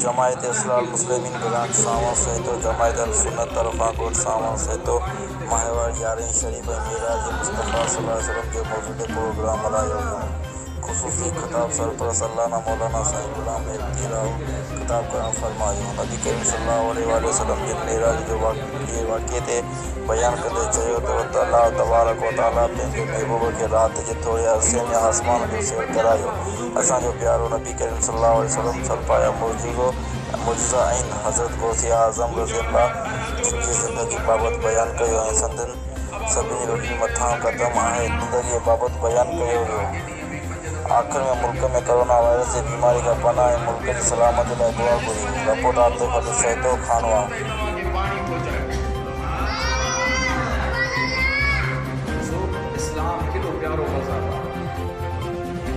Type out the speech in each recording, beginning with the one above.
जमायत इस्लाह मुस्लिमीन grant सावन सहित जमायत अल सुन्नत तरफा कोट सावन सहित माहवार 11 शरीफ मिराज मुस्तफ़ा सल्लल्लाहु अलैहि वसल्लम के मौजूद प्रोग्राम मल्हायो वियो। ख़ुसूसी ख़िताब सरपरस्त अल्लामा मौलाना साईं गुलाम मेहदी राव ख़िताब करण फरमायो। नबी करीम सल्लल्लाहु अलैहि वसल्लम जे मेराज जो वाक़े ते बयान कंदे चयो त अल्लाह तबारक व तआला पंहिंजे महबूब खे राति जे थोरे अरसे में आसमान जो सैर करायो। असांजो प्यारो नबी करीम सल्लल्लाहु अलैहि वसल्लम सरपाया मुजिज़ा आहिनि। हज़रत गौसे आज़म रज़ी अल्लाह जी ज़िंदगी बाबति बयानु कयो ऐं संदनि सभिनी वॾी मथां क़दम आहे ज़िंदगीअ बाबति बयानु कयो वियो। आख़िर में मुल्क में कोरोना वायरस जी बीमारी का पनाह ऐं मुल्क की सलामती लाइ दुआ घुरी। रिपोर्ट आतिफ अली सहितो खानवा। इस्लाम केॾो प्यारो मज़हब आहे,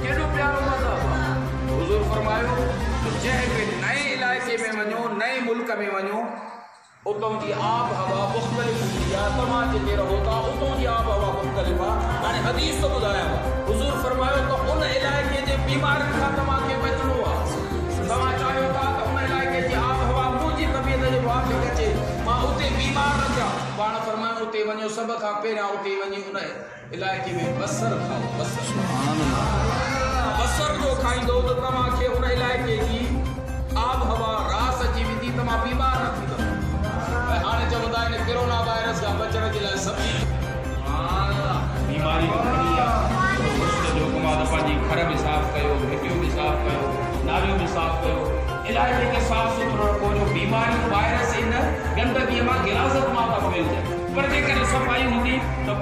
केॾो प्यारो मज़हब आहे। हुज़ूर फरमायो त जंहिं बि नए इलाइक़े में वञो, नए मुल्क में वञो, उतां जी आब हवा मुख़्तलिफ़ हूंदी आहे। तव्हां जिते रहो था उतां जी आब हवा मुख़्तलिफ़ आहे। हाणे हदीस थो ॿुधायांव, हुज़ूर फरमायो त उन इलाइक़े जे बीमारियुनि खां तव्हांखे बचणो आहे। तव्हां चाहियो था त उन इलाइक़े जी आब हवा मुंहिंजी तबियत जे मुआफ़िक़ अचे, मां उते बीमार न थियां। पाण फरमायो उते वञो, सभ खां पहिरियां उते वञी उन इलाइक़े में बसर खाओ। बसर जो खाईंदो त तव्हांखे उन इलाइक़े जी आब हवा रास अची वेंदी, तव्हां बीमार न थींदव। हाणे चवंदा आहिनि कोरोना वायरस खां बचण जे लाइ सब्जी बीमारी खणी आहे। जो कमाल पंहिंजी घर बि साफ़ कयो, भिटियूं बि साफ़ कयो, नालियूं बि साफ़ कयो, इलाइक़े खे साफ़ सुथरो रखो। जो बीमारियूं वायरस इन गंदगीअ मां गिलाज़त मां था फैलजनि, पर जेकॾहिं सफ़ाई हूंदी त